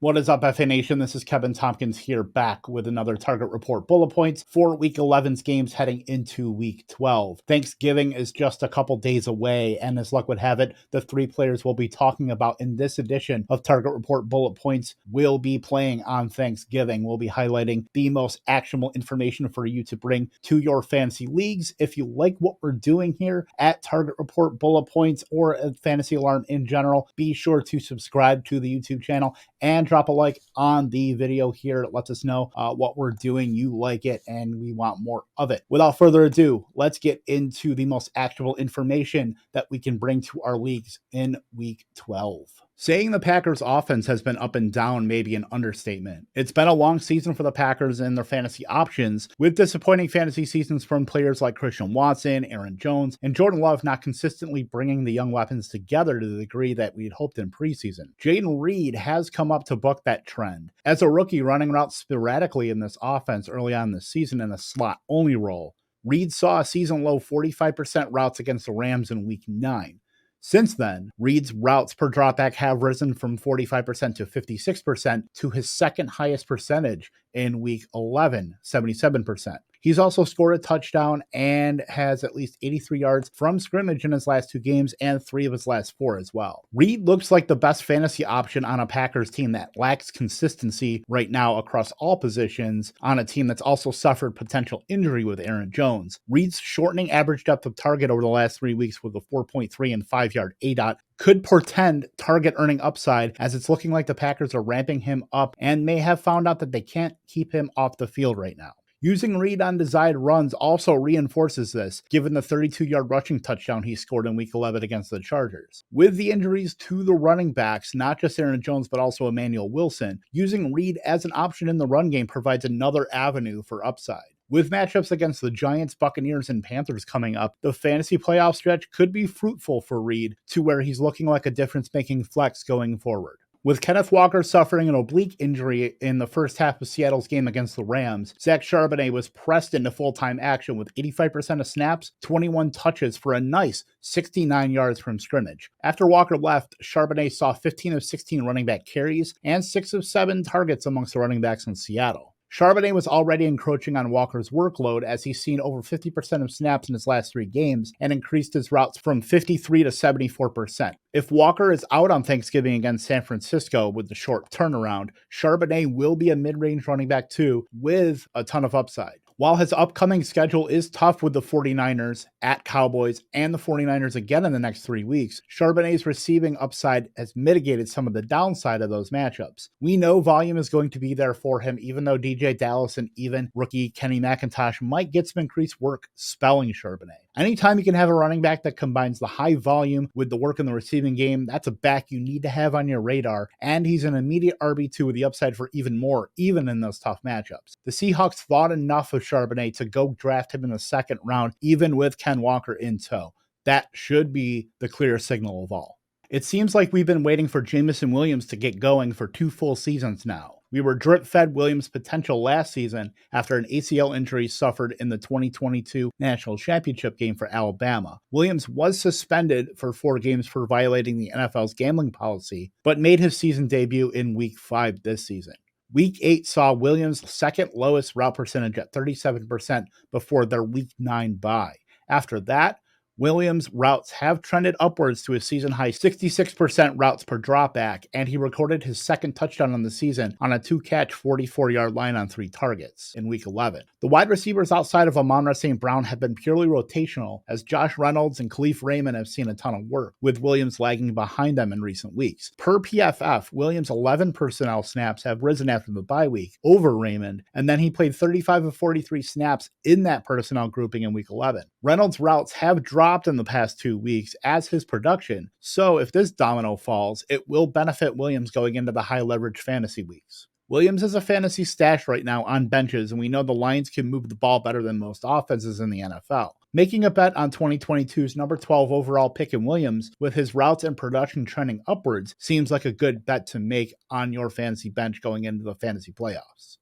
What is up, FA Nation? This is Kevin Tompkins here, back with another Target Report bullet points for Week 11's games heading into Week 12. Thanksgiving is just a couple days away, and as luck would have it, the three players we'll be talking about in this edition of Target Report bullet points will be playing on Thanksgiving. We'll be highlighting the most actionable information for you to bring to your fantasy leagues. If you like what we're doing here at Target Report bullet points or at Fantasy Alarm in general, be sure to subscribe to the YouTube channel and drop a like on the video here. It lets us know what we're doing. You like it, and we want more of it. Without further ado, let's get into the most actionable information that we can bring to our leagues in Week 12. Saying the Packers offense has been up and down may be an understatement. It's been a long season for the Packers and their fantasy options, with disappointing fantasy seasons from players like Christian Watson, Aaron Jones, and Jordan Love not consistently bringing the young weapons together to the degree that we'd hoped in preseason. Jayden Reed has come up to buck that trend. As a rookie running routes sporadically in this offense early on this season in a slot-only role, Reed saw a season-low 45% routes against the Rams in Week 9. Since then, Reed's routes per dropback have risen from 45% to 56% to his second highest percentage in Week 11, 77%. He's also scored a touchdown and has at least 83 yards from scrimmage in his last two games and 3 of his last 4 as well. Reed looks like the best fantasy option on a Packers team that lacks consistency right now across all positions, on a team that's also suffered potential injury with Aaron Jones. Reed's shortening average depth of target over the last 3 weeks with a 4.3 and 5-yard ADOT could portend target earning upside, as it's looking like the Packers are ramping him up and may have found out that they can't keep him off the field right now. Using Reed on desired runs also reinforces this, given the 32-yard rushing touchdown he scored in Week 11 against the Chargers. With the injuries to the running backs, not just Aaron Jones but also Emmanuel Wilson, using Reed as an option in the run game provides another avenue for upside. With matchups against the Giants, Buccaneers, and Panthers coming up, the fantasy playoff stretch could be fruitful for Reed, to where he's looking like a difference-making flex going forward. With Kenneth Walker suffering an oblique injury in the first half of Seattle's game against the Rams, Zach Charbonnet was pressed into full-time action with 85% of snaps, 21 touches for a nice 69 yards from scrimmage. After Walker left, Charbonnet saw 15 of 16 running back carries and 6 of 7 targets amongst the running backs in Seattle. Charbonnet was already encroaching on Walker's workload, as he's seen over 50% of snaps in his last 3 games and increased his routes from 53 to 74%. If Walker is out on Thanksgiving against San Francisco with the short turnaround, Charbonnet will be a mid-range running back too, with a ton of upside. While his upcoming schedule is tough with the 49ers, at Cowboys, and the 49ers again in the next 3 weeks, Charbonnet's receiving upside has mitigated some of the downside of those matchups. We know volume is going to be there for him, even though DJ Dallas and even rookie Kenny McIntosh might get some increased work spelling Charbonnet. Anytime you can have a running back that combines the high volume with the work in the receiving game, that's a back you need to have on your radar, and he's an immediate RB2 with the upside for even more, even in those tough matchups. The Seahawks thought enough of Charbonnet to go draft him in the second round, even with Ken Walker in tow. That should be the clearest signal of all. It seems like we've been waiting for Jameson Williams to get going for 2 full seasons now. We were drip-fed Williams' potential last season after an ACL injury suffered in the 2022 National Championship game for Alabama. Williams was suspended for 4 games for violating the NFL's gambling policy, but made his season debut in Week 5 this season. Week 8 saw Williams' second lowest route percentage at 37% before their Week 9 bye. After that, Williams' routes have trended upwards to a season-high 66% routes per dropback, and he recorded his second touchdown on the season on a 2-catch 44-yard line on 3 targets in Week 11. The wide receivers outside of Amon-Ra St. Brown have been purely rotational, as Josh Reynolds and Khalif Raymond have seen a ton of work, with Williams lagging behind them in recent weeks. Per PFF, Williams' 11 personnel snaps have risen after the bye week over Raymond, and then he played 35 of 43 snaps in that personnel grouping in Week 11. Reynolds' routes have dropped in the past 2 weeks, as his production, so if this domino falls, it will benefit Williams going into the high leverage fantasy weeks. Williams is a fantasy stash right now on benches, and we know the Lions can move the ball better than most offenses in the NFL. Making a bet on 2022's number 12 overall pick in Williams, with his routes and production trending upwards, seems like a good bet to make on your fantasy bench going into the fantasy playoffs.